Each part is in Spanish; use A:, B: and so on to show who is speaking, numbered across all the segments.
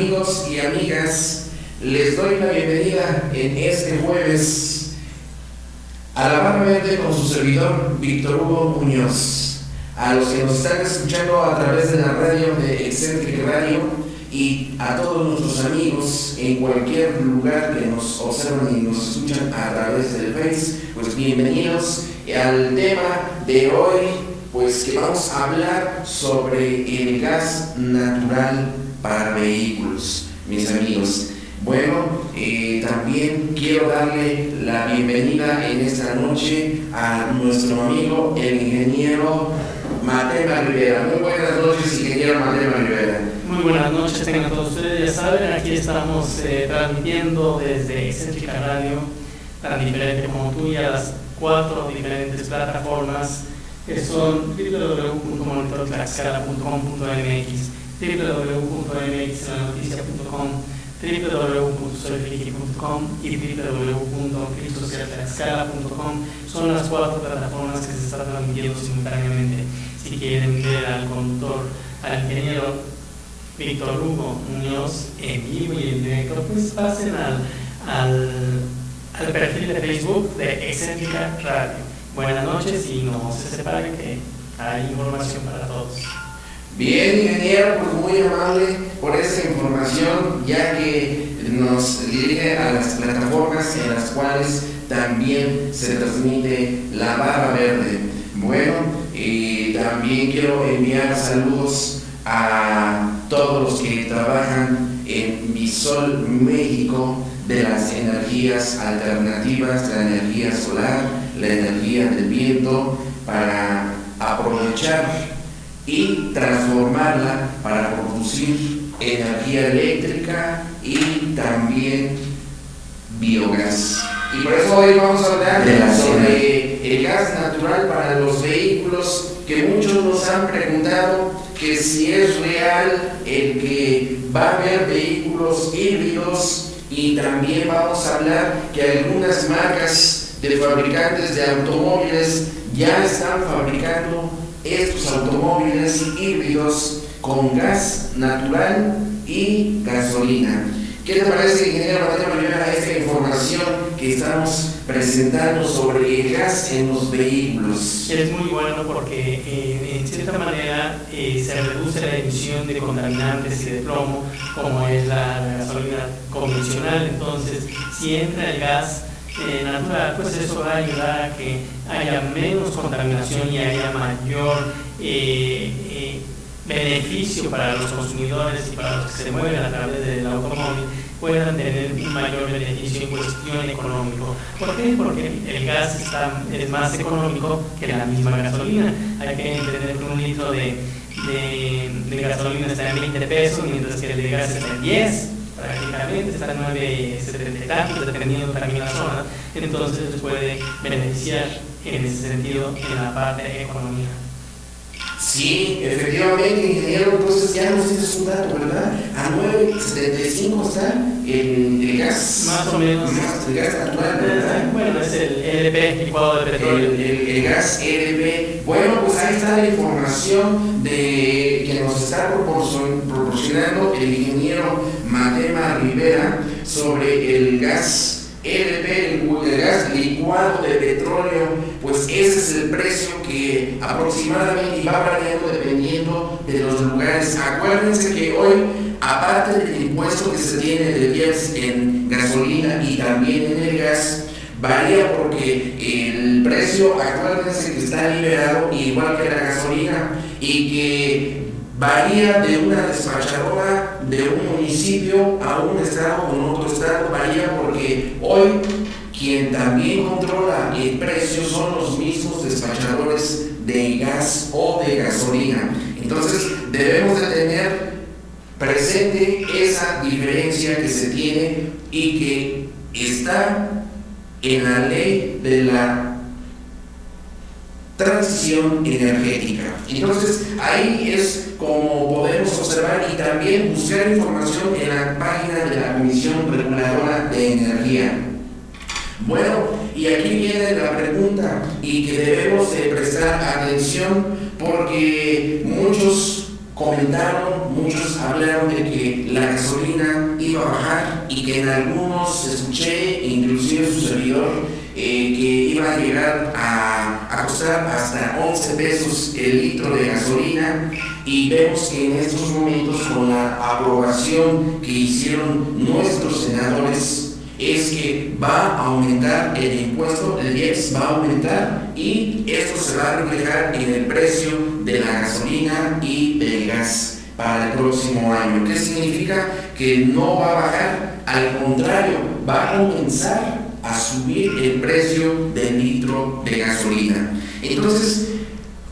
A: amigos y amigas, les doy la bienvenida en este jueves a la Barra Verde con su servidor Víctor Hugo Muñoz. A los que nos están escuchando a través de la radio de Excentric Radio y a todos nuestros amigos en cualquier lugar que nos observan y nos escuchan a través del Face, pues bienvenidos al tema de hoy, pues que vamos a hablar sobre el gas natural para vehículos, mis amigos. Bueno, también quiero darle la bienvenida en esta noche a nuestro amigo, el ingeniero Matema Rivera. Muy buenas noches, ingeniero Matema Rivera.
B: Muy buenas noches, tengan todos ustedes. Ya saben, aquí estamos transmitiendo desde Excentric Radio, tan diferente como tú, y a las 4 diferentes plataformas que son www.monitortlaxcala.com.mx, www.mxlanoticia.com, www.soyfriki.com y www.cristosierratlaxcala.com. Son las 4 plataformas que se están transmitiendo simultáneamente. Si quieren ver al conductor, al ingeniero Víctor Hugo Muñoz en vivo y en directo, pues pasen al perfil de Facebook de Excentric Radio. Buenas noches y no se separen que hay información para todos.
A: Bien, ingeniero, pues muy amable por esa información, ya que nos dirige a las plataformas en las cuales también se transmite la Barra Verde. Bueno, también quiero enviar saludos a todos los que trabajan en Visol México de las energías alternativas, la energía solar, la energía del viento, para aprovechar y transformarla para producir energía eléctrica y también biogás. Y por eso hoy vamos a hablar sobre el gas natural para los vehículos, que muchos nos han preguntado que si es real el que va a haber vehículos híbridos, y también vamos a hablar que algunas marcas de fabricantes de automóviles ya están fabricando estos automóviles híbridos con gas natural y gasolina. ¿Qué te parece, ingeniero Mateo Rivera, esta información que estamos presentando sobre el gas en los vehículos?
B: Es muy bueno porque en cierta manera se reduce la emisión de contaminantes y de plomo, como es la gasolina convencional. Entonces, si entra el gas natural, pues eso va a ayudar a que haya menos contaminación y haya mayor beneficio para los consumidores y para los que se mueven a través del automóvil, puedan tener un mayor beneficio en cuestión económico. ¿Por qué? Porque el gas es más económico que la misma gasolina. Hay que entender que un litro de gasolina está en 20 pesos, mientras que el de gas está en 10. Prácticamente está en 9.70 y tantos, dependiendo también de la zona. Entonces les puede beneficiar en ese sentido en la parte de economía.
A: Sí, efectivamente, ingeniero, entonces ya nos dices un dato, ¿verdad? A 9.75 está el gas.
B: Más o menos.
A: El gas natural, ¿verdad?
B: Bueno, es el LP, licuado de petróleo.
A: El gas LP. Bueno, pues ahí está la información que nos está proporcionando el ingeniero Matema Rivera sobre el gas LP, el gas licuado de petróleo. Pues ese es el precio que aproximadamente va variando dependiendo de los lugares. Acuérdense que hoy, aparte del impuesto que se tiene de IEPS en gasolina y también en el gas, varía porque el precio, acuérdense que está liberado igual que la gasolina, y que varía de una despachadora de un municipio a un estado con otro estado, varía porque hoy quien también controla el precio son los mismos despachadores de gas o de gasolina. Entonces debemos de tener presente esa diferencia que se tiene y que está en la ley de la transición energética. Entonces ahí es como podemos observar y también buscar información en la página de la Comisión Reguladora de Energía. Bueno, y aquí viene la pregunta y que debemos de prestar atención, porque muchos comentaron, muchos hablaron de que la gasolina iba a bajar y que en algunos escuché, inclusive su servidor, que iba a llegar a costar hasta 11 pesos el litro de gasolina, y vemos que en estos momentos, con la aprobación que hicieron nuestros senadores, es que va a aumentar el impuesto, el IEPS va a aumentar, y esto se va a reflejar en el precio de la gasolina y del gas para el próximo año. ¿Qué significa? Que no va a bajar, al contrario, va a comenzar a subir el precio del litro de gasolina. Entonces,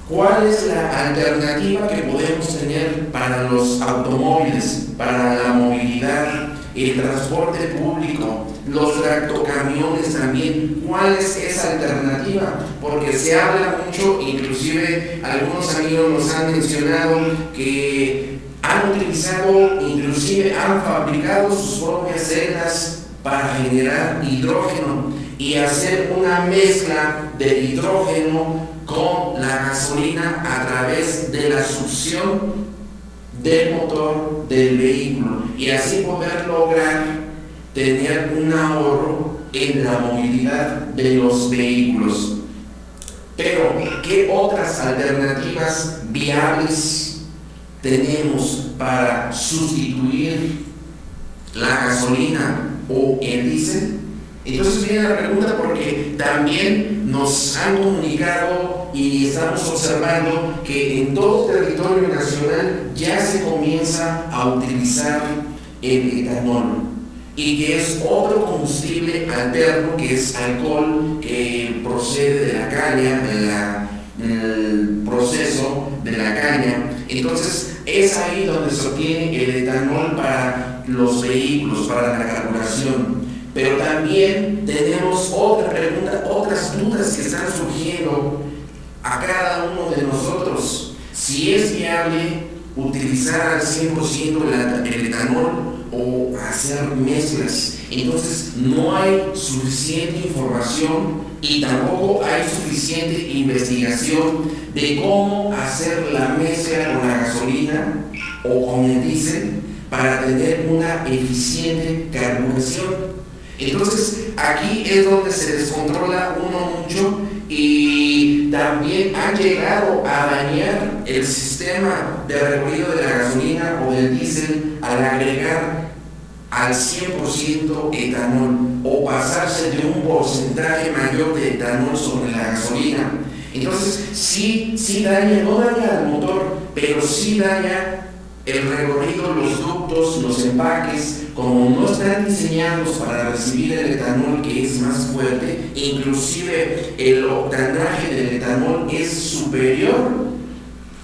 A: ¿cuál es la alternativa que podemos tener para los automóviles, para la movilidad, el transporte público, los tractocamiones también? ¿Cuál es esa alternativa? Porque se habla mucho, inclusive algunos amigos nos han mencionado que han utilizado, inclusive han fabricado sus propias celdas para generar hidrógeno y hacer una mezcla de hidrógeno con la gasolina a través de la succión del motor del vehículo, y así poder lograr tener un ahorro en la movilidad de los vehículos. Pero, ¿qué otras alternativas viables tenemos para sustituir la gasolina o el diésel? Entonces viene la pregunta, porque también nos han comunicado y estamos observando que en todo el territorio nacional ya se comienza a utilizar el etanol, y que es otro combustible alterno, que es alcohol que procede de la caña, del proceso de la caña. Entonces es ahí donde se obtiene el etanol para los vehículos, para la carburación. Pero también tenemos otra pregunta, otras dudas que están surgiendo a cada uno de nosotros. Si es viable utilizar al 100% el etanol o hacer mezclas. Entonces no hay suficiente información y tampoco hay suficiente investigación de cómo hacer la mezcla con la gasolina o con el diésel para tener una eficiente carburación. Entonces aquí es donde se descontrola uno mucho, y también han llegado a dañar el sistema de recorrido de la gasolina o del diésel al agregar al 100% etanol o pasarse de un porcentaje mayor de etanol sobre la gasolina. Entonces sí daña, no daña al motor, pero sí daña el recorrido, los ductos, los empaques. Como no están diseñados para recibir el etanol, que es más fuerte, inclusive el octanaje del etanol es superior,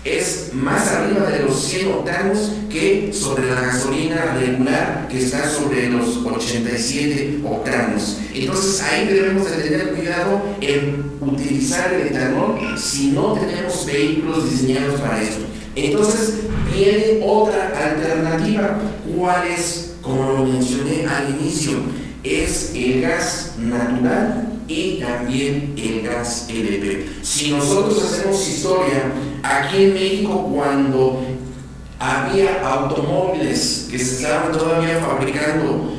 A: es más arriba de los 100 octanos que sobre la gasolina regular, que está sobre los 87 octanos. Entonces ahí debemos de tener cuidado en utilizar el etanol si no tenemos vehículos diseñados para esto. Entonces viene otra alternativa. ¿Cuál es? Como lo mencioné al inicio, es el gas natural y también el gas LP. Si nosotros hacemos historia, aquí en México, cuando había automóviles que se estaban todavía fabricando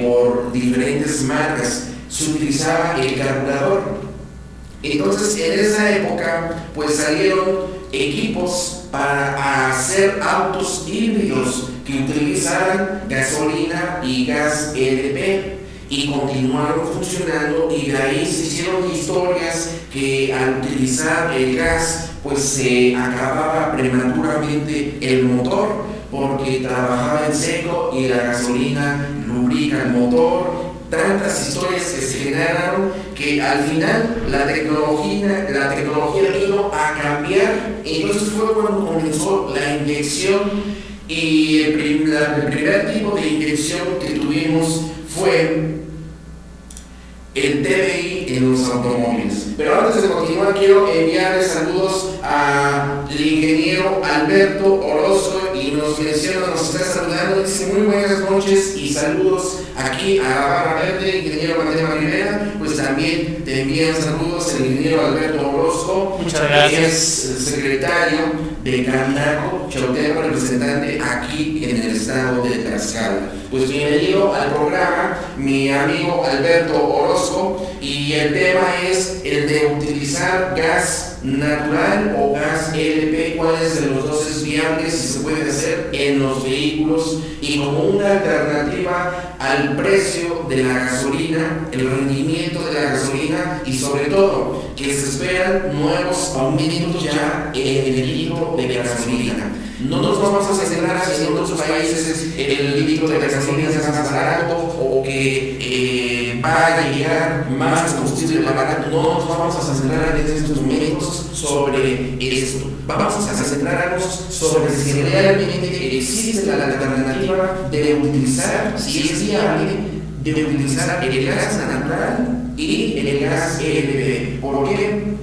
A: por diferentes marcas, se utilizaba el carburador. Entonces en esa época pues salieron equipos para hacer autos híbridos que utilizaran gasolina y gas LP, y continuaron funcionando, y de ahí se hicieron historias que al utilizar el gas pues se acababa prematuramente el motor porque trabajaba en seco y la gasolina lubrica el motor. Tantas historias que se generaron que al final la tecnología vino a cambiar. Entonces fue cuando comenzó la inyección, y el primer tipo de inyección que tuvimos fue el TBI en los automóviles. Pero antes de continuar, quiero enviarles saludos al ingeniero Alberto Orozco, y nos menciona, nos está saludando, dice muy buenas noches y saludos aquí a la Barra Verde. Ingeniero Matema Rivera, pues también te envían saludos el ingeniero Alberto Orozco.
B: Muchas gracias.
A: Que es el secretario de Candaco Chautemo, representante aquí en el estado de Tlaxcala. Pues bienvenido al programa, mi amigo Alberto Orozco, y el tema es el de utilizar gas natural o gas LP, cuáles de los dos es viable, si se puede hacer en los vehículos, y como una alternativa al precio de la gasolina, el rendimiento de la gasolina, y sobre todo que se esperan nuevos aumentos ya en el litro de gasolina. No nos vamos a centrar si en otros países el litro de gasolina es más barato o que va a llegar más combustible barato. No nos vamos a centrar en estos momentos sobre esto. Vamos a centrarnos sobre si realmente existe la alternativa de utilizar, si es viable, de utilizar el gas natural y el gas LP. ¿Por qué?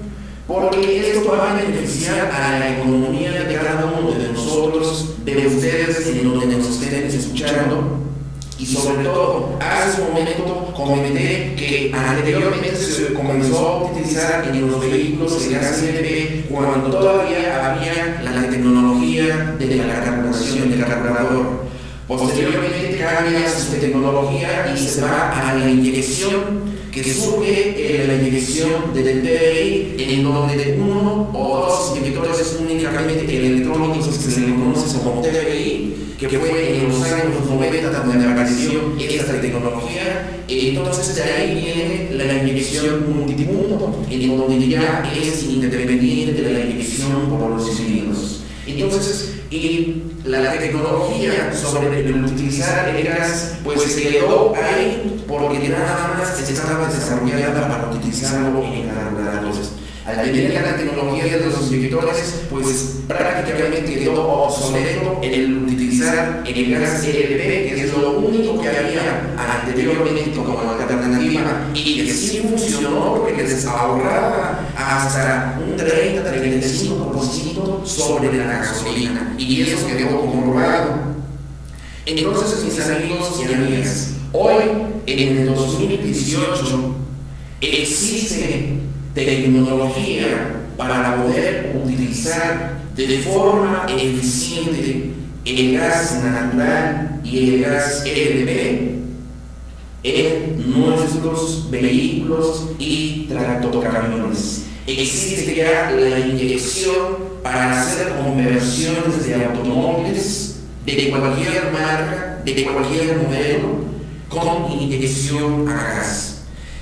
A: Porque esto va a beneficiar a la economía de cada uno de nosotros, de ustedes, en donde nos estén escuchando. Y sobre todo, hace un momento comenté que anteriormente se comenzó a utilizar en los vehículos el gas LP cuando todavía había la tecnología de la carburación del carburador. Posteriormente cambia su tecnología y se va a la inyección, que surge la inyección del TDI, en donde uno o dos inyectores únicamente electrónicos que se le conoce como TDI, que fue en los años 90 donde apareció esta tecnología. Entonces de ahí viene la inyección multipunto, en donde ya es independiente de la inyección por los cilindros. Entonces, y la tecnología sobre el utilizar el gas pues quedó ahí porque nada más estaba desarrollada para utilizarlo en carburadores. Al venir la tecnología de los inyectores, pues prácticamente quedó obsoleto el utilizar el gas LP, que es lo único que había anteriormente como alternativa y que sí funcionó porque les ahorraba hasta un 30-35% sobre la gasolina, y eso quedó comprobado. Entonces, mis amigos y amigas, hoy en el 2018 existe tecnología para poder utilizar de forma eficiente el gas natural y el gas LP en nuestros vehículos y tractocamiones. Existe ya la inyección para hacer conversiones de automóviles de cualquier marca, de cualquier modelo, con inyección a gas.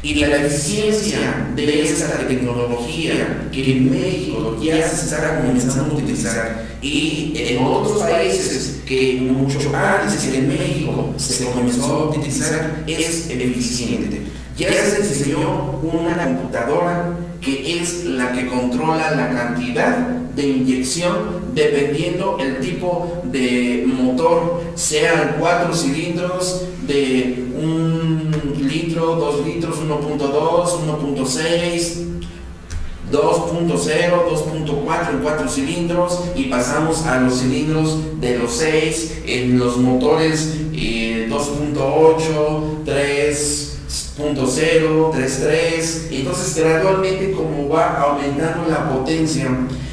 A: Y la eficiencia de esta tecnología que en México ya se está comenzando a utilizar, y en otros países que mucho antes que en México se comenzó a utilizar, es eficiente. Ya se diseñó una computadora que es la que controla la cantidad de inyección dependiendo el tipo de motor, sean 4 cilindros de 1 litro, 2 litros, 1.2, 1.6, 2.0, 2.4 en 4 cilindros, y pasamos a los cilindros de los 6 en los motores 2.8, 3.0, 3.3. Entonces gradualmente, como va aumentando la potencia,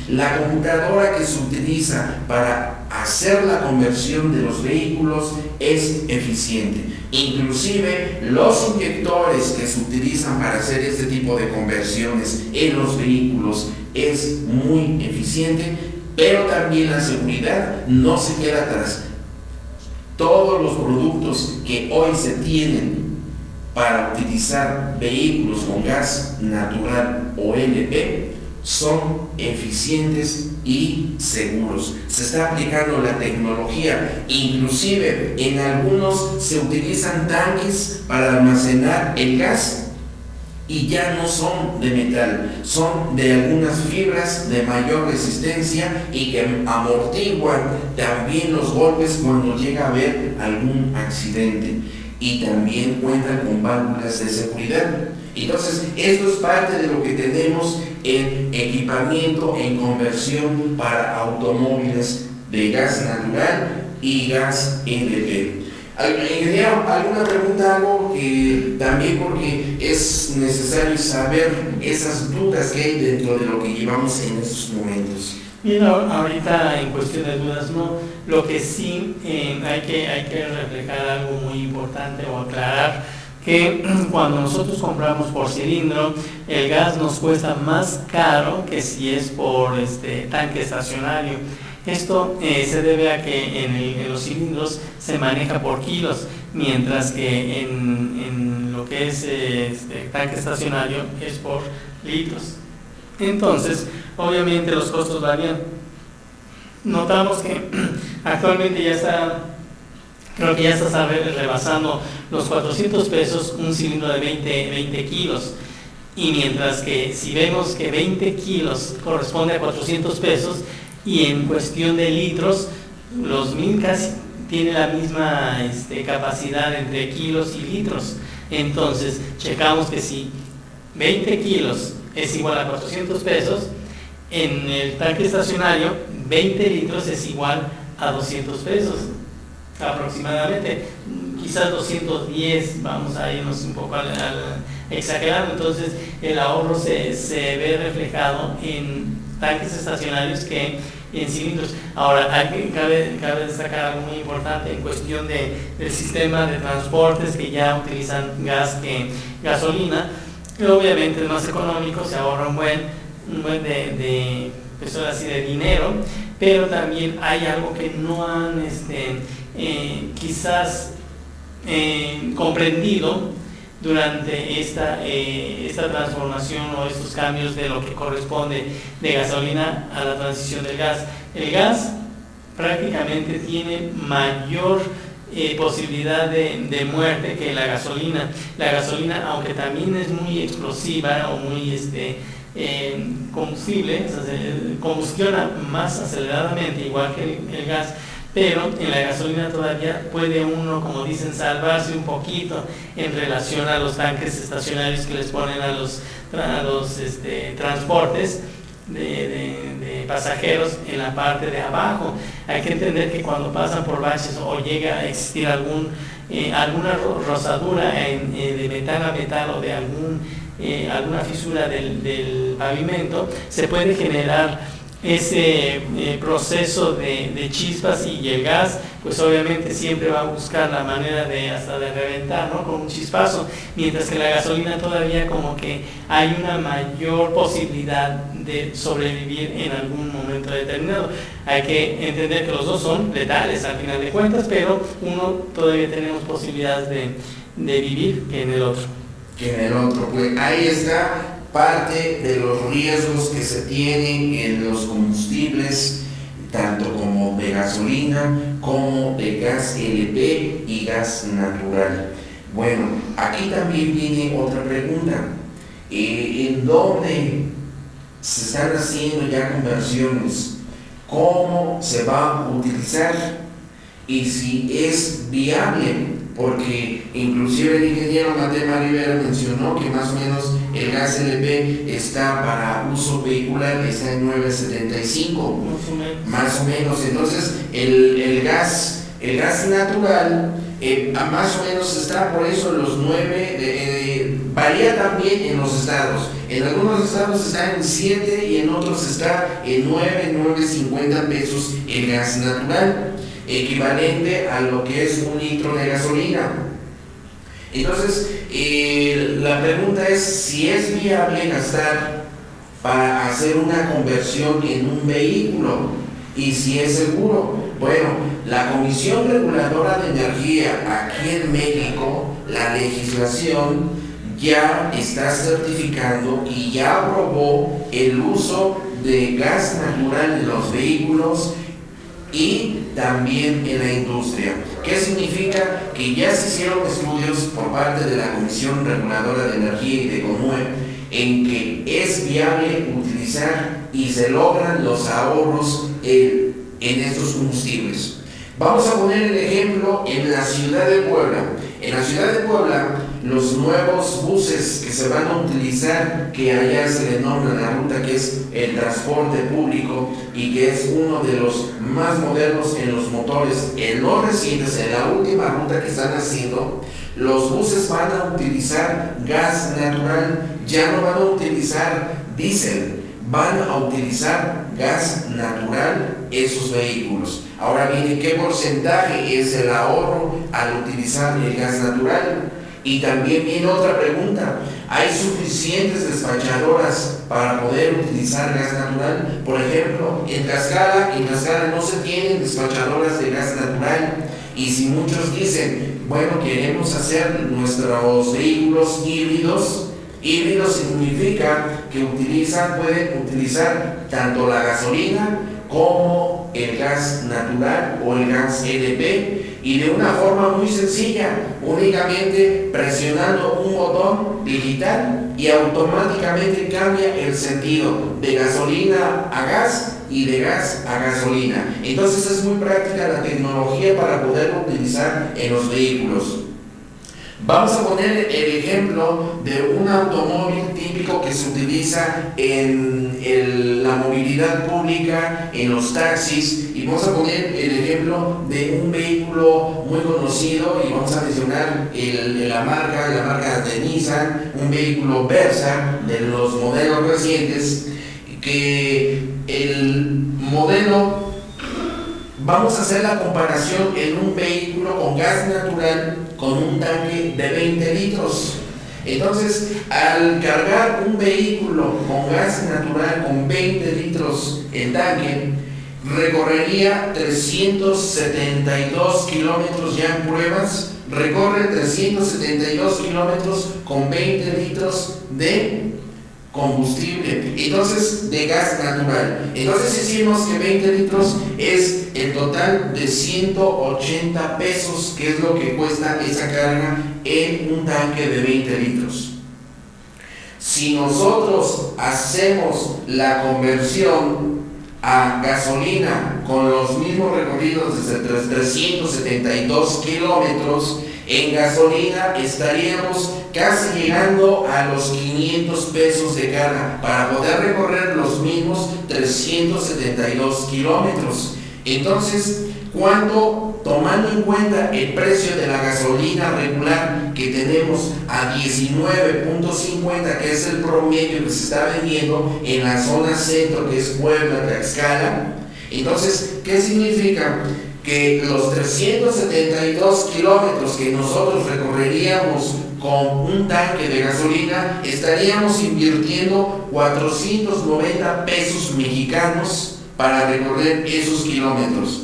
A: la computadora que se utiliza para hacer la conversión de los vehículos es eficiente. Inclusive los inyectores que se utilizan para hacer este tipo de conversiones en los vehículos es muy eficiente, pero también la seguridad no se queda atrás. Todos los productos que hoy se tienen para utilizar vehículos con gas natural o LP son eficientes y seguros. Se está aplicando la tecnología, inclusive en algunos se utilizan tanques para almacenar el gas, y ya no son de metal, son de algunas fibras de mayor resistencia y que amortiguan también los golpes cuando llega a haber algún accidente, y también cuentan con válvulas de seguridad. Entonces, esto es parte de lo que tenemos en equipamiento en conversión para automóviles de gas natural y gas LP. Ingeniero, ¿alguna pregunta? Algo que también, porque es necesario saber esas dudas que hay dentro de lo que llevamos en estos momentos.
B: Bien, ahorita en cuestión de dudas, no. Lo que sí hay que reflejar algo muy importante o aclarar, que cuando nosotros compramos por cilindro, el gas nos cuesta más caro que si es por tanque estacionario. Esto se debe a que en los cilindros se maneja por kilos, mientras que en lo que es tanque estacionario es por litros. Entonces, obviamente los costos varían. Notamos que actualmente creo que ya está rebasando los 400 pesos un cilindro de 20 kilos. Y mientras que si vemos que 20 kilos corresponde a 400 pesos, y en cuestión de litros, los 1000 casi tiene la misma capacidad entre kilos y litros. Entonces, checamos que si 20 kilos es igual a 400 pesos, en el tanque estacionario 20 litros es igual a 200 pesos aproximadamente, quizás 210, vamos a irnos un poco exagerando. Entonces el ahorro se ve reflejado en tanques estacionarios que en cilindros. Ahora, cabe destacar algo muy importante en cuestión del sistema de transportes, que ya utilizan gas que gasolina. Obviamente es más económico, se ahorra un buen de dinero, pero también hay algo que no han quizás comprendido durante esta transformación o estos cambios de lo que corresponde de gasolina a la transición del gas. El gas prácticamente tiene mayor posibilidad de muerte que la gasolina. La gasolina, aunque también es muy explosiva o muy combustible, o sea, se combustiona más aceleradamente, igual que el gas, pero en la gasolina todavía puede uno, como dicen, salvarse un poquito en relación a los tanques estacionarios que les ponen a los transportes de pasajeros en la parte de abajo. Hay que entender que cuando pasan por baches o llega a existir alguna rosadura de metal a metal o de alguna fisura del pavimento, se puede generar ese proceso de chispas, y el gas pues obviamente siempre va a buscar la manera de reventar, ¿no?, con un chispazo, mientras que la gasolina todavía como que hay una mayor posibilidad de sobrevivir en algún momento determinado. Hay que entender que los dos son letales al final de cuentas, pero uno todavía tenemos posibilidades de vivir que en el otro.
A: Pues ahí está parte de los riesgos que se tienen en los combustibles, tanto como de gasolina como de gas LP y gas natural. Bueno, aquí también viene otra pregunta. ¿En dónde se están haciendo ya conversiones? ¿Cómo se va a utilizar? Y si es viable, porque inclusive el ingeniero Matema Rivera mencionó que más o menos el gas LP está para uso vehicular, está en 9.75, más o menos. Entonces el gas natural más o menos está por eso en los 9, varía también en los estados. En algunos estados está en 7 y en otros está en 9.50 pesos el gas natural, equivalente a lo que es un litro de gasolina. Entonces, la pregunta es si es viable gastar para hacer una conversión en un vehículo y si es seguro. Bueno, la Comisión Reguladora de Energía aquí en México, la legislación ya está certificando y ya aprobó el uso de gas natural en los vehículos y también en la industria. ¿Qué significa? Que ya se hicieron estudios por parte de la Comisión Reguladora de Energía y de CONUE en que es viable utilizar y se logran los ahorros en estos combustibles. Vamos a poner el ejemplo en la ciudad de Puebla. En la ciudad de Puebla, los nuevos buses que se van a utilizar, que allá se le nombra la ruta que es el transporte público y que es uno de los más modernos en los motores, en los recientes, en la última ruta que están haciendo, los buses van a utilizar gas natural, ya no van a utilizar diésel, van a utilizar gas natural esos vehículos. Ahora bien, ¿qué porcentaje es el ahorro al utilizar el gas natural? Y también viene otra pregunta: ¿hay suficientes despachadoras para poder utilizar gas natural? Por ejemplo, en Tlaxcala no se tienen despachadoras de gas natural. Y si muchos dicen, bueno, queremos hacer nuestros vehículos híbridos, híbrido significa que pueden utilizar tanto la gasolina como el gas natural o el gas LP, y de una forma muy sencilla, únicamente presionando un botón digital y automáticamente cambia el sentido de gasolina a gas y de gas a gasolina. Entonces es muy práctica la tecnología para poderlo utilizar en los vehículos. Vamos a poner el ejemplo de un automóvil típico que se utiliza en la movilidad pública, en los taxis, y vamos a poner el ejemplo de un vehículo muy conocido, y vamos a mencionar la marca de Nissan, un vehículo Versa de los modelos recientes, que el modelo, vamos a hacer la comparación en un vehículo con gas natural con un tanque de 20 litros. Entonces, al cargar un vehículo con gas natural con 20 litros en tanque, recorrería 372 kilómetros ya en pruebas, recorre 372 kilómetros con 20 litros de combustible, entonces de gas natural. Entonces decimos que 20 litros es el total de 180 pesos, que es lo que cuesta esa carga en un tanque de 20 litros. Si nosotros hacemos la conversión a gasolina con los mismos recorridos desde 372 kilómetros, en gasolina estaríamos casi llegando a los 500 pesos de carga para poder recorrer los mismos 372 kilómetros. Entonces, tomando en cuenta el precio de la gasolina regular que tenemos a 19.50, que es el promedio que se está vendiendo en la zona centro, que es Puebla, Tlaxcala, entonces, ¿qué significa? Que los 372 kilómetros que nosotros recorreríamos con un tanque de gasolina, estaríamos invirtiendo 490 pesos mexicanos para recorrer esos kilómetros.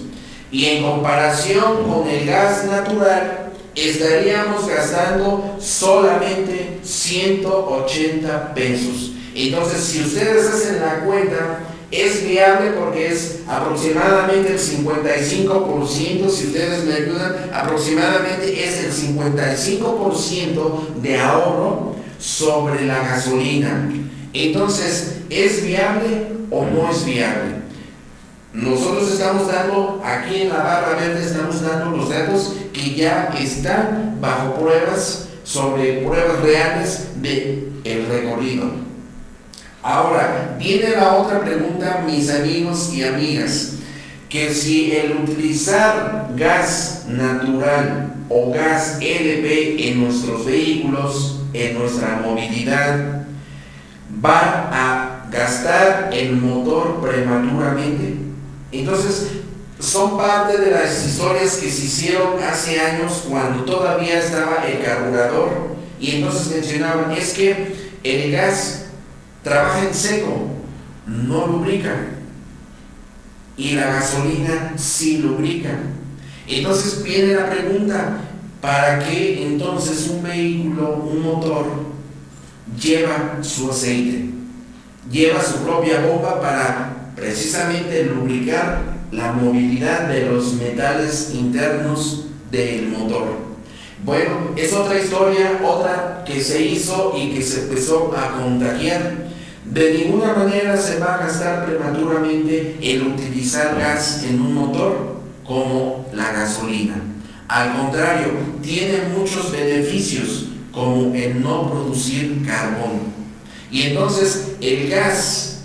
A: Y en comparación con el gas natural, estaríamos gastando solamente 180 pesos. Entonces, si ustedes hacen la cuenta, es viable porque es aproximadamente el 55%, si ustedes me ayudan, aproximadamente es el 55% de ahorro sobre la gasolina. Entonces, ¿es viable o no es viable? Nosotros estamos dando, aquí en la barra verde estamos dando los datos que ya están bajo pruebas, sobre pruebas reales del recorrido. Ahora, viene la otra pregunta, mis amigos y amigas, que si el utilizar gas natural o gas LP en nuestros vehículos, en nuestra movilidad, va a gastar el motor prematuramente. Entonces, son parte de las historias que se hicieron hace años cuando todavía estaba el carburador, y entonces mencionaban, es que el gas trabaja en seco, no lubrica, y la gasolina sí lubrica. Entonces viene la pregunta, ¿para qué entonces un vehículo, un motor, lleva su aceite? Lleva su propia bomba para precisamente lubricar la movilidad de los metales internos del motor. Bueno, es otra historia, otra que se hizo y que se empezó a contagiar. De ninguna manera se va a gastar prematuramente el utilizar gas en un motor como la gasolina. Al contrario, tiene muchos beneficios, como el no producir carbón. Y entonces el gas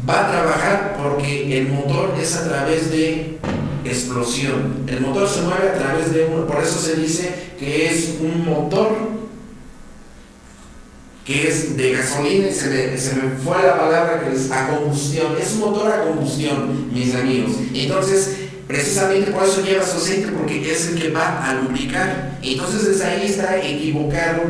A: va a trabajar porque el motor es a través de explosión. El motor se mueve a través de por eso se dice que es un motor que es de gasolina, y se me fue la palabra, que es a combustión. Es un motor a combustión, mis amigos. Entonces, precisamente por eso lleva su aceite, porque es el que va a lubricar. Entonces, desde ahí está equivocado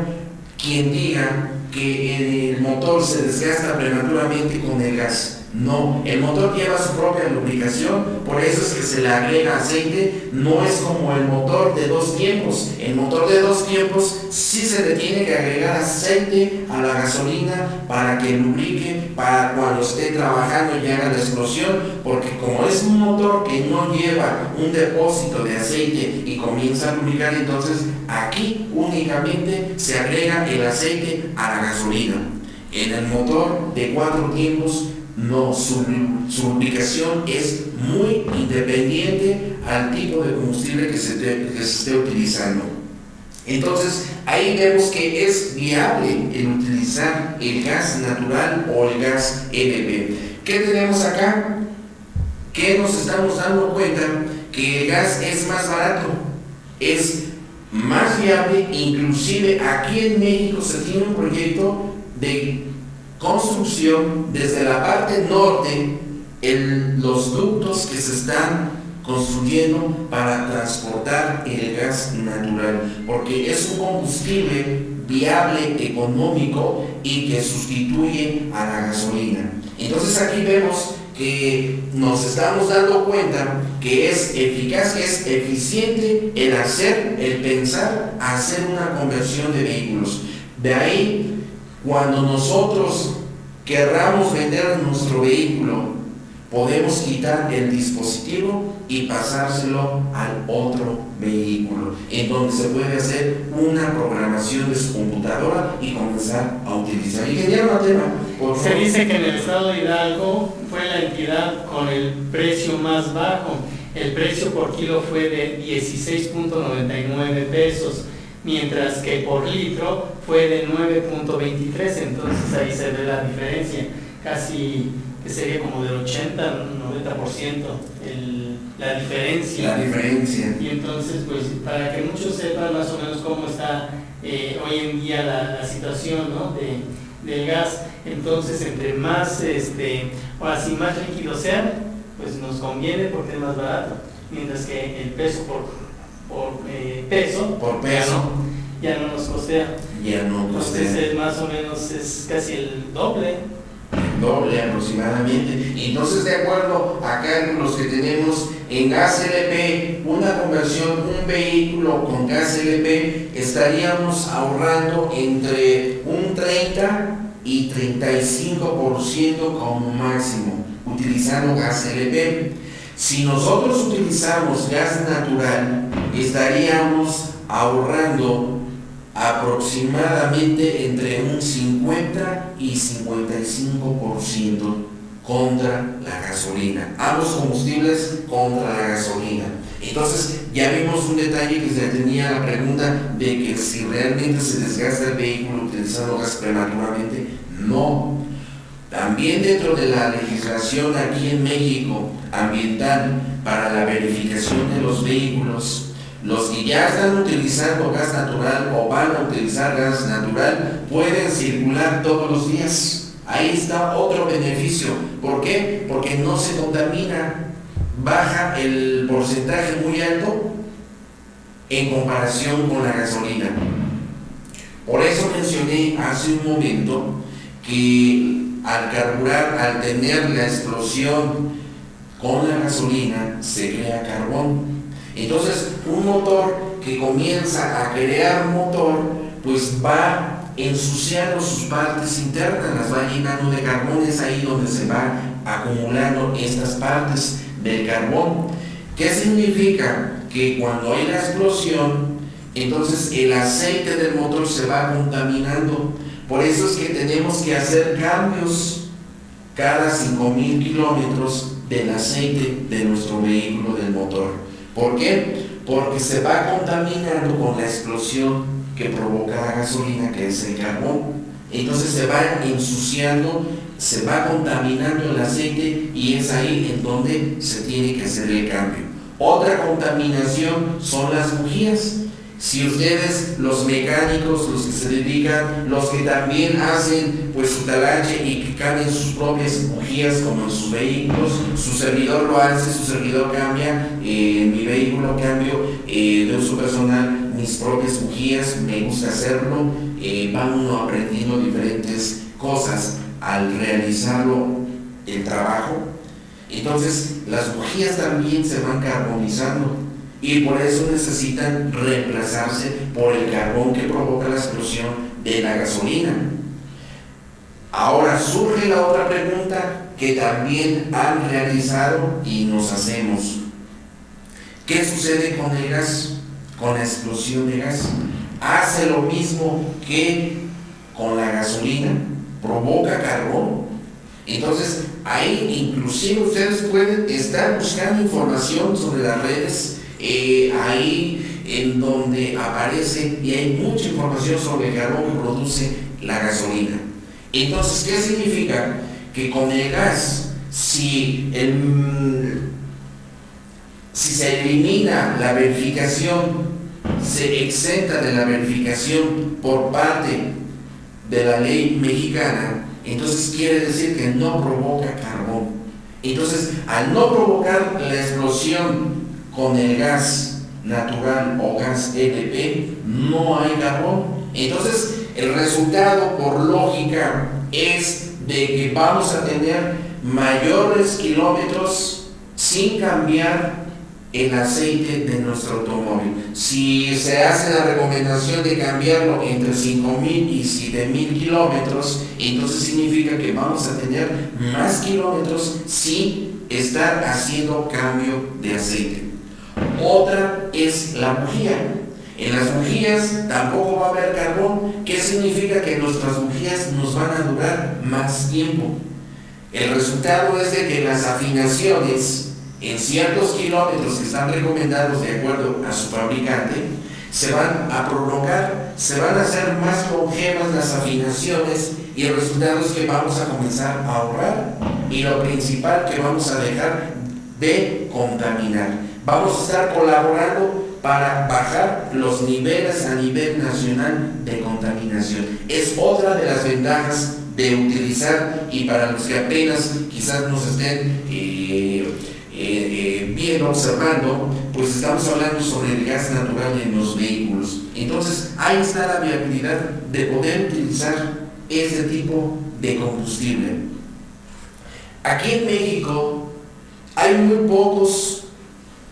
A: quien diga que el motor se desgasta prematuramente con el gas. No, el motor lleva su propia lubricación, por eso es que se le agrega aceite. No es como el motor de 2 tiempos. El motor de 2 tiempos sí se le tiene que agregar aceite a la gasolina para que lubrique, para cuando esté trabajando y haga la explosión, porque como es un motor que no lleva un depósito de aceite y comienza a lubricar, entonces aquí únicamente se agrega el aceite a la gasolina. En el motor de 4 tiempos no, su lubricación es muy independiente al tipo de combustible que se esté utilizando. Entonces, ahí vemos que es viable el utilizar el gas natural o el gas LP. ¿Qué tenemos acá? Que nos estamos dando cuenta que el gas es más barato, es más viable. Inclusive aquí en México se tiene un proyecto de construcción desde la parte norte, los ductos que se están construyendo para transportar el gas natural, porque es un combustible viable, económico y que sustituye a la gasolina. Entonces aquí vemos que nos estamos dando cuenta que es eficaz, que es eficiente el pensar hacer una conversión de vehículos. De ahí, cuando nosotros querramos vender nuestro vehículo, podemos quitar el dispositivo y pasárselo al otro vehículo, en donde se puede hacer una programación de su computadora y comenzar a utilizar. Ingeniero Matema, por favor.
B: Se dice que en el estado de Hidalgo fue la entidad con el precio más bajo. El precio por kilo fue de 16.99 pesos. Mientras que por litro fue de 9.23, entonces ahí se ve la diferencia, casi que sería como del 80-90% la diferencia. Y entonces, pues, para que muchos sepan más o menos cómo está hoy en día la situación, ¿no?, del gas, entonces entre más, o así más líquido sea, pues nos conviene porque es más barato, mientras que el peso por peso ya no nos costea. Entonces es más o menos, es casi el doble
A: aproximadamente. Entonces, de acuerdo a cálculos que tenemos en gas LP, una conversión, un vehículo con gas LP, estaríamos ahorrando entre un 30 y 35% como máximo utilizando gas LP. Si nosotros utilizamos gas natural, estaríamos ahorrando aproximadamente entre un 50 y 55% contra la gasolina. Ambos combustibles contra la gasolina. Entonces, ya vimos un detalle que se tenía la pregunta de que si realmente se desgasta el vehículo utilizando gas prematuramente. No. También dentro de la legislación aquí en México ambiental para la verificación de los vehículos, los que ya están utilizando gas natural o van a utilizar gas natural pueden circular todos los días. Ahí está otro beneficio. ¿Por qué? Porque no se contamina, baja el porcentaje muy alto en comparación con la gasolina. Por eso mencioné hace un momento que al carburar, al tener la explosión con la gasolina, se crea carbón. Entonces, un motor que comienza a crear motor, pues va ensuciando sus partes internas, las va llenando de carbón. Es ahí donde se va acumulando estas partes del carbón. ¿Qué significa? Que cuando hay la explosión, entonces el aceite del motor se va contaminando. Por eso es que tenemos que hacer cambios cada 5,000 kilómetros del aceite de nuestro vehículo, del motor. ¿Por qué? Porque se va contaminando con la explosión que provoca la gasolina, que es el carbón. Entonces se va ensuciando, se va contaminando el aceite, y es ahí en donde se tiene que hacer el cambio. Otra contaminación son las bujías. Si ustedes, los mecánicos, los que se dedican, los que también hacen pues su talache y que cambian sus propias bujías como en sus vehículos, su servidor lo hace, su servidor cambia, en mi vehículo cambio de uso personal mis propias bujías, me gusta hacerlo, va uno aprendiendo diferentes cosas al realizarlo el trabajo. Entonces las bujías también se van carbonizando y por eso necesitan reemplazarse por el carbón que provoca la explosión de la gasolina. Ahora surge la otra pregunta que también han realizado y nos hacemos. ¿Qué sucede con el gas? Con la explosión de gas. ¿Hace lo mismo que con la gasolina? ¿Provoca carbón? Entonces, ahí inclusive ustedes pueden estar buscando información sobre las redes, ahí en donde aparece y hay mucha información sobre el carbón que produce la gasolina. Entonces, ¿qué significa? Que con el gas, si se elimina la verificación, se exenta de la verificación por parte de la ley mexicana, entonces quiere decir que no provoca carbón. Entonces, al no provocar la explosión con el gas natural o gas LP, no hay carbón. Entonces, el resultado, por lógica, es de que vamos a tener mayores kilómetros sin cambiar el aceite de nuestro automóvil. Si se hace la recomendación de cambiarlo entre 5,000 y 7,000 kilómetros, entonces significa que vamos a tener más kilómetros sin estar haciendo cambio de aceite. Otra es la bujía. En las bujías tampoco va a haber carbón. ¿Qué significa? Que nuestras bujías nos van a durar más tiempo. El resultado es de que las afinaciones en ciertos kilómetros que están recomendados de acuerdo a su fabricante se van a prolongar, se van a hacer más longevas las afinaciones y el resultado es que vamos a comenzar a ahorrar y lo principal, que vamos a dejar de contaminar. Vamos a estar colaborando para bajar los niveles a nivel nacional de contaminación. Es otra de las ventajas de utilizar, y para los que apenas quizás nos estén bien observando, pues estamos hablando sobre el gas natural en los vehículos. Entonces, ahí está la viabilidad de poder utilizar este tipo de combustible. Aquí en México hay muy pocos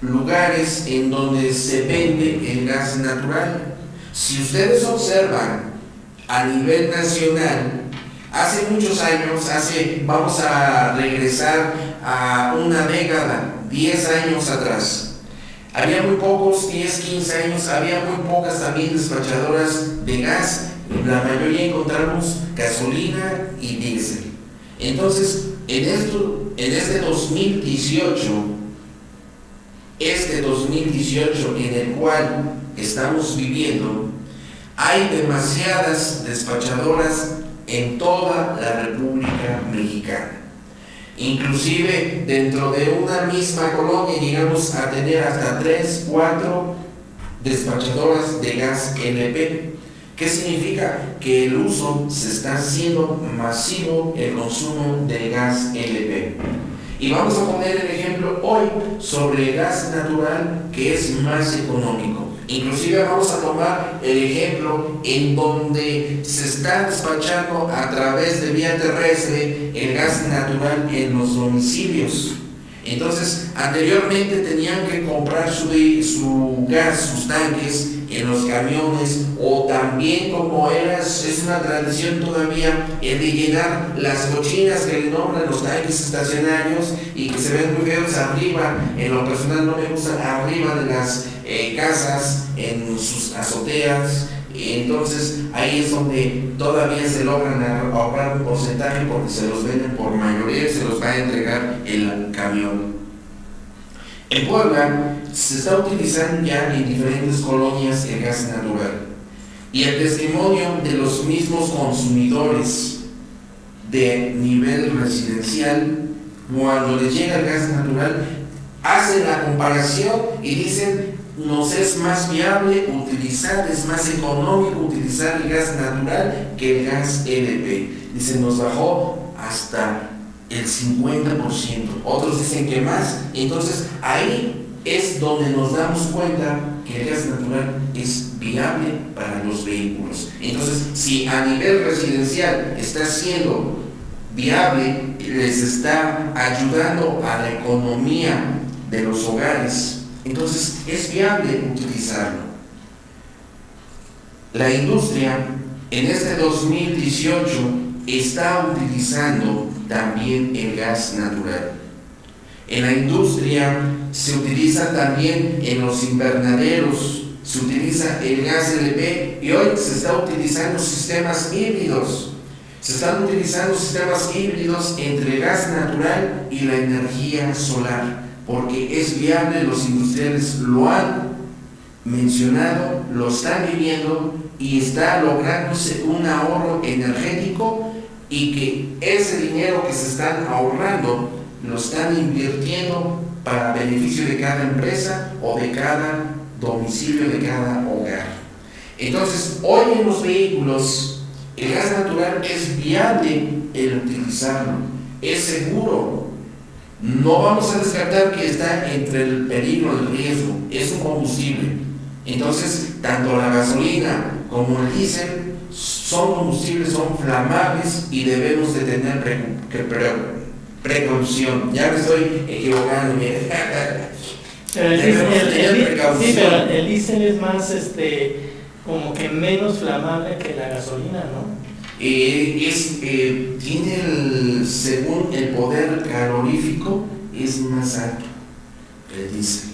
A: lugares en donde se vende el gas natural. Si ustedes observan a nivel nacional, hace muchos años, vamos a regresar a una década, 10 años atrás, había muy pocos, 10, 15 años, había muy pocas también despachadoras de gas. La mayoría encontramos gasolina y diésel. Entonces, en este 2018 en el cual estamos viviendo, hay demasiadas despachadoras en toda la República Mexicana. Inclusive dentro de una misma colonia llegamos a tener hasta 3, 4 despachadoras de gas LP. ¿Qué significa? Que el uso se está haciendo masivo, el consumo de gas LP. Y vamos a poner el ejemplo hoy sobre el gas natural, que es más económico. Inclusive vamos a tomar el ejemplo en donde se está despachando a través de vía terrestre el gas natural en los domicilios. Entonces, anteriormente tenían que comprar su gas, sus tanques en los camiones, o también, como es una tradición todavía, el de llenar las cochinas que le nombran los tanques estacionarios y que se ven muy feos arriba. En lo personal no me gustan arriba de las casas, en sus azoteas. Entonces ahí es donde todavía se logran ahorrar un porcentaje, porque se los venden por mayoría, se los va a entregar el camión. En Puebla se está utilizando ya en diferentes colonias el gas natural, y el testimonio de los mismos consumidores de nivel residencial, cuando les llega el gas natural, hacen la comparación y dicen nos es más viable utilizar, es más económico utilizar el gas natural que el gas LP. Dice, nos bajó hasta el 50%, otros dicen que más. Entonces ahí es donde nos damos cuenta que el gas natural es viable para los vehículos. Entonces, si a nivel residencial está siendo viable, les está ayudando a la economía de los hogares, entonces es viable utilizarlo. La industria en este 2018 está utilizando también el gas natural. En la industria se utiliza también en los invernaderos, se utiliza el gas LP y hoy se está utilizando sistemas híbridos. Se están utilizando sistemas híbridos entre el gas natural y la energía solar, porque es viable, los industriales lo han mencionado, lo están viviendo y está lográndose un ahorro energético, y que ese dinero que se están ahorrando lo están invirtiendo para beneficio de cada empresa o de cada domicilio, de cada hogar. Entonces, hoy en los vehículos el gas natural es viable el utilizarlo, es seguro. No vamos a descartar que está entre el peligro, el riesgo, es un combustible. Entonces, tanto la gasolina como el diésel son combustibles, son flamables y debemos de tener precaución. Ya me estoy equivocando.
B: Pero el diésel es más como que menos flamable que la gasolina, ¿no?
A: Tiene según el poder calorífico, es más alto el diésel.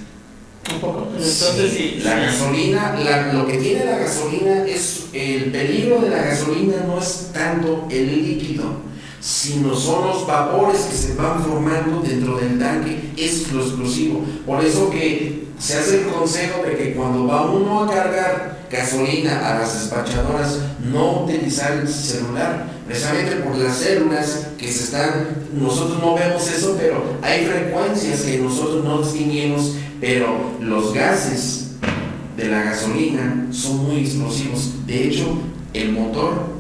B: Un poco. Entonces, sí,
A: la gasolina, lo que tiene la gasolina es el peligro de la gasolina no es tanto el líquido, sino son los vapores que se van formando dentro del tanque, es lo explosivo. Por eso que se hace el consejo de que cuando va uno a cargar gasolina a las despachadoras, no utilizar el celular, precisamente por las células que se están, nosotros no vemos eso, pero hay frecuencias que nosotros no distinguimos, pero los gases de la gasolina son muy explosivos. De hecho, el motor,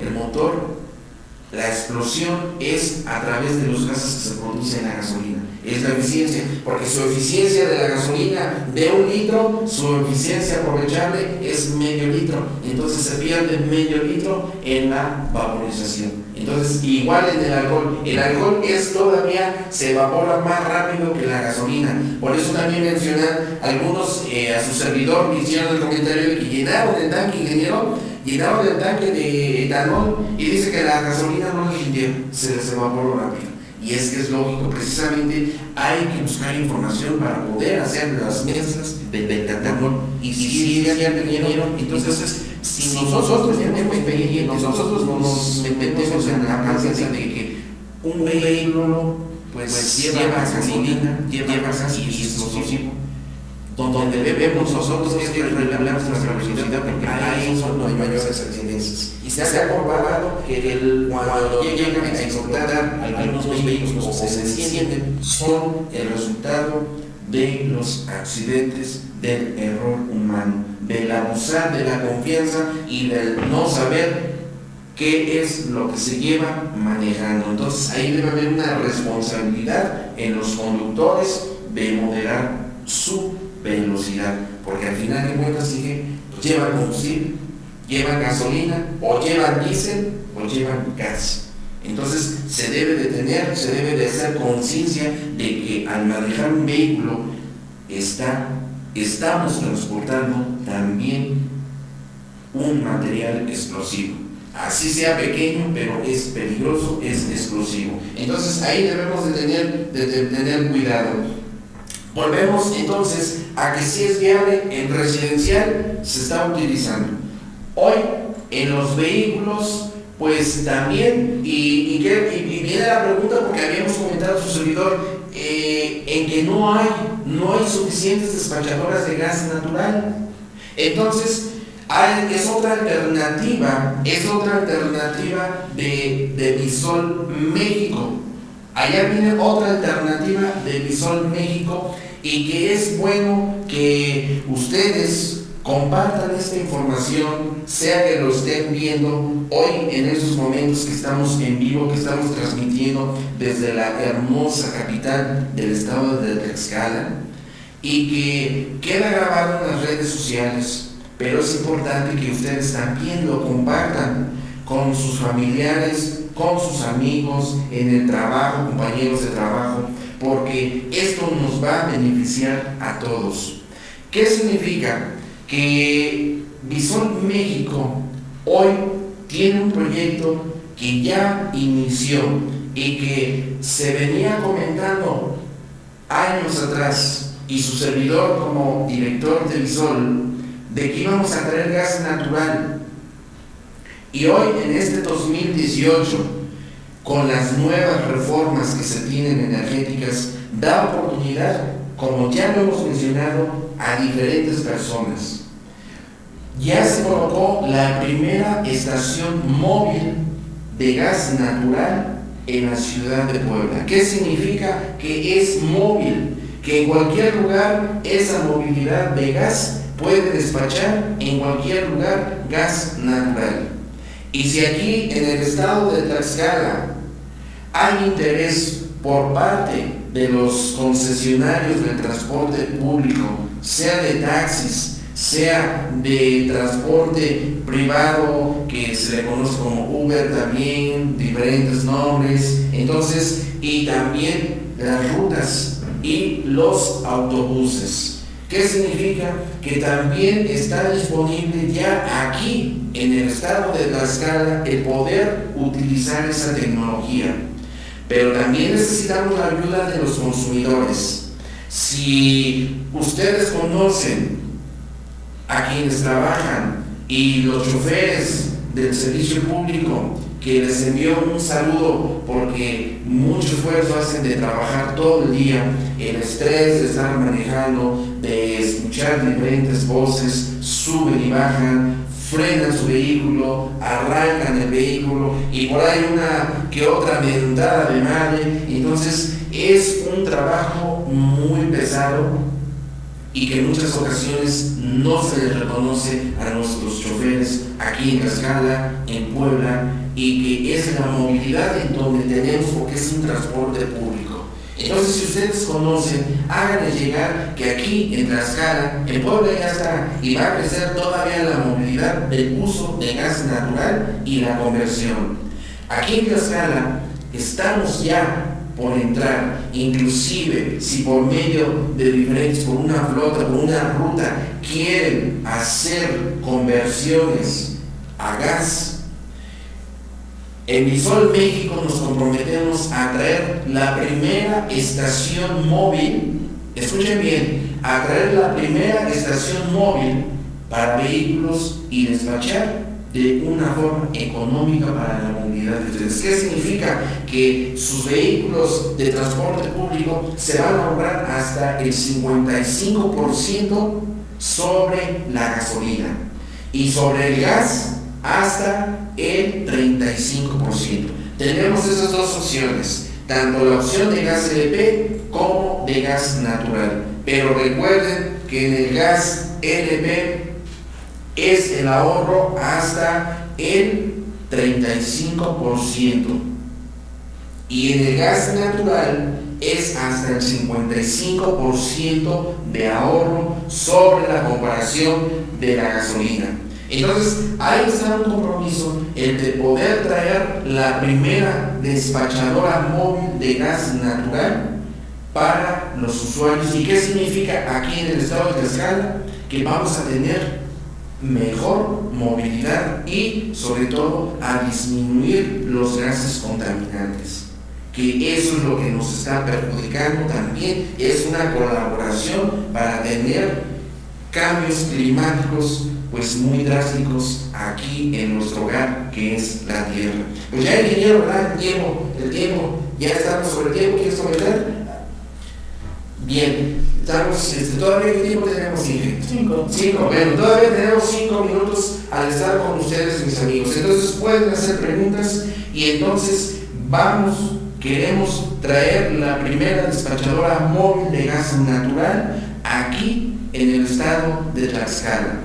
A: la explosión es a través de los gases que se producen en la gasolina. Es la eficiencia, porque su eficiencia de la gasolina de 1 litro, su eficiencia aprovechable es medio litro. Entonces se pierde medio litro en la vaporización. Entonces, igual en el alcohol es todavía, se evapora más rápido que la gasolina. Por eso también mencionan algunos, a su servidor me hicieron el comentario de que llenaron el tanque, ingeniero, llenaron el tanque de etanol y dice que la gasolina no les limpió, se les evaporó rápido. Y es que es lógico, precisamente hay que buscar información para poder hacer las mezclas del etanol. Y si ya vinieron, entonces si nosotros tenemos experiencia, nosotros nos metemos en la conciencia de que un vehículo pues lleva gasolina, lleva gas y es explosivo. Donde vemos nosotros es que revelamos nuestra velocidad, porque ahí no hay mayores accidentes. Y se ha comprobado que cuando llegan a explotar algunos vehículos o se encienden, son el resultado de los accidentes, del error humano, del abusar de la confianza y del no saber qué es lo que se lleva manejando. Entonces ahí debe haber una responsabilidad en los conductores de moderar su velocidad, porque al final de cuentas llevan combustible, llevan gasolina, o llevan diésel, o llevan gas. Entonces se debe de hacer conciencia de que al manejar un vehículo estamos transportando también un material explosivo. Así sea pequeño, pero es peligroso, es explosivo. Entonces ahí debemos de tener cuidado. Volvemos entonces a que si es viable en residencial, se está utilizando. Hoy en los vehículos, pues también, y viene la pregunta porque habíamos comentado su servidor, en que no hay suficientes despachadoras de gas natural. Entonces, es otra alternativa de Visol México. Allá viene otra alternativa de Visol México, y que es bueno que ustedes compartan esta información, sea que lo estén viendo hoy en estos momentos que estamos en vivo, que estamos transmitiendo desde la hermosa capital del estado de Tlaxcala, y que queda grabado en las redes sociales, pero es importante que ustedes también lo compartan con sus familiares, con sus amigos, en el trabajo, compañeros de trabajo, porque esto nos va a beneficiar a todos. ¿Qué significa? Que Visol México hoy tiene un proyecto que ya inició y que se venía comentando años atrás, y su servidor como director de Visol, de que íbamos a traer gas natural. Y hoy, en este 2018, con las nuevas reformas que se tienen energéticas, da oportunidad, como ya lo hemos mencionado, a diferentes personas. Ya se colocó la primera estación móvil de gas natural en la ciudad de Puebla. ¿Qué significa? Que es móvil, que en cualquier lugar esa movilidad de gas puede despachar en cualquier lugar gas natural. Y si aquí en el estado de Tlaxcala hay interés por parte de los concesionarios del transporte público, sea de taxis, sea de transporte privado, que se le conoce como Uber también, diferentes nombres, entonces, y también las rutas y los autobuses. ¿Qué significa? Que también está disponible ya aquí en el estado de Tlaxcala el poder utilizar esa tecnología. Pero también necesitamos la ayuda de los consumidores. Si ustedes conocen a quienes trabajan y los choferes del servicio público, que les envío un saludo porque mucho esfuerzo hacen de trabajar todo el día, el estrés de estar manejando, de escuchar diferentes voces, suben y bajan, frenan su vehículo, arrancan el vehículo y por ahí una que otra mentada de madre. Entonces es un trabajo muy pesado y que en muchas ocasiones no se les reconoce a nuestros choferes aquí en Tlaxcala, en Puebla, y que es la movilidad en donde tenemos, porque es un transporte público. Entonces, si ustedes conocen, háganles llegar que aquí en Tlaxcala, en Puebla ya está, y va a crecer todavía la movilidad del uso de gas natural y la conversión. Aquí en Tlaxcala estamos ya por entrar, inclusive si por medio de diferentes, por una flota, por una ruta, quieren hacer conversiones a gas. En Visol México nos comprometemos a traer la primera estación móvil, escuchen bien, a traer la primera estación móvil para vehículos y despachar de una forma económica para la movilidad de ustedes. ¿Qué significa? Que sus vehículos de transporte público se van a ahorrar hasta el 55% sobre la gasolina y sobre el gas hasta el 35%. Tenemos esas dos opciones, tanto la opción de gas LP como de gas natural. Pero recuerden que en el gas LP es el ahorro hasta el 35% y en el gas natural es hasta el 55% de ahorro sobre la comparación de la gasolina. Entonces, ahí está un compromiso, el de poder traer la primera despachadora móvil de gas natural para los usuarios. ¿Y qué significa aquí en el estado de Tlaxcala? Que vamos a tener mejor movilidad y, sobre todo, a disminuir los gases contaminantes. Que eso es lo que nos está perjudicando también, es una colaboración para tener cambios climáticos pues muy drásticos aquí en nuestro hogar, que es la tierra. Pues ya ingeniero, ¿verdad? El tiempo, ya estamos sobre el tiempo. ¿Quieres comentar? Bien, estamos, todavía ¿qué tiempo tenemos? 5. Bueno, todavía tenemos 5 minutos al estar con ustedes, mis amigos. Entonces pueden hacer preguntas y entonces vamos queremos traer la primera despachadora móvil de gas natural aquí en el estado de Tlaxcala.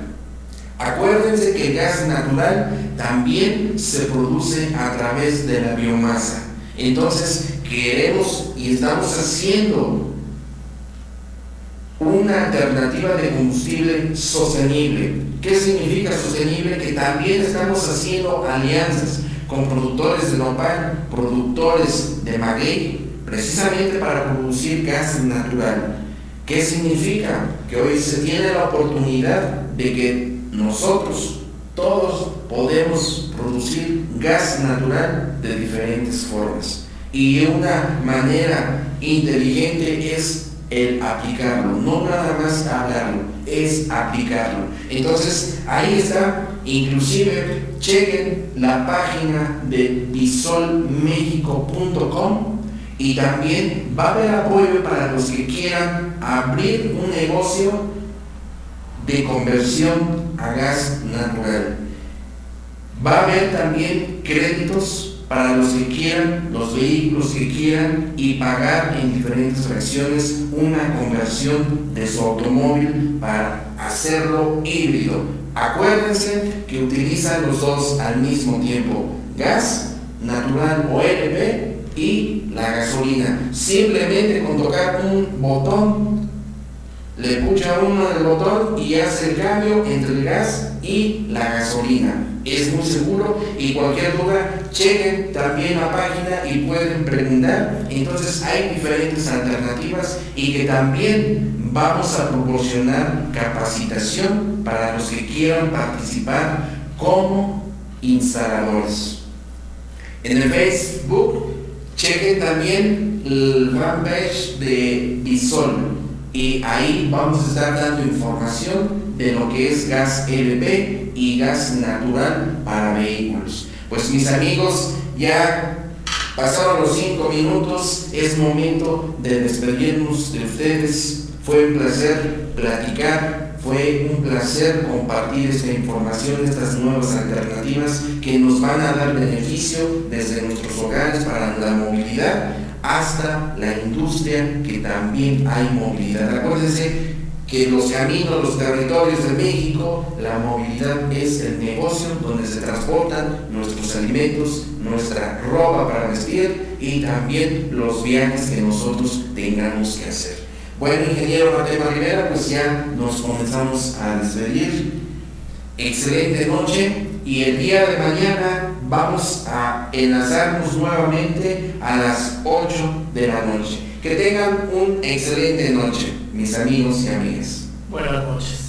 A: Acuérdense que el gas natural también se produce a través de la biomasa. Entonces queremos y estamos haciendo una alternativa de combustible sostenible. ¿Qué significa sostenible? Que también estamos haciendo alianzas con productores de nopal, productores de maguey, precisamente para producir gas natural. ¿Qué significa? Que hoy se tiene la oportunidad de que nosotros todos podemos producir gas natural de diferentes formas, y una manera inteligente es el aplicarlo, no nada más hablarlo, es aplicarlo. Entonces ahí está, inclusive chequen la página de bisolmexico.com, y también va a haber apoyo para los que quieran abrir un negocio de conversión a gas natural. Va a haber también créditos para los que quieran, los vehículos que quieran, y pagar en diferentes fracciones una conversión de su automóvil para hacerlo híbrido. Acuérdense que utilizan los dos al mismo tiempo, gas natural o LP y la gasolina. Simplemente con tocar un botón, le pucha uno el botón y hace el cambio entre el gas y la gasolina. Es muy seguro, y cualquier duda, chequen también la página y pueden preguntar. Entonces hay diferentes alternativas, y que también vamos a proporcionar capacitación para los que quieran participar como instaladores. En el Facebook, chequen también el fanpage de Bisol, y ahí vamos a estar dando información de lo que es gas LP y gas natural para vehículos. Pues mis amigos, ya pasaron los 5 minutos, es momento de despedirnos de ustedes. Fue un placer platicar, fue un placer compartir esta información, estas nuevas alternativas que nos van a dar beneficio desde nuestros hogares para la movilidad hasta la industria, que también hay movilidad. Acuérdense que los caminos, los territorios de México, la movilidad es el negocio donde se transportan nuestros alimentos, nuestra ropa para vestir, y también los viajes que nosotros tengamos que hacer. Bueno, ingeniero Matema Rivera, pues ya nos comenzamos a despedir. Excelente noche, y el día de mañana vamos a enlazarnos nuevamente a las 8 de la noche. Que tengan una excelente noche, mis amigos y amigas.
B: Buenas noches.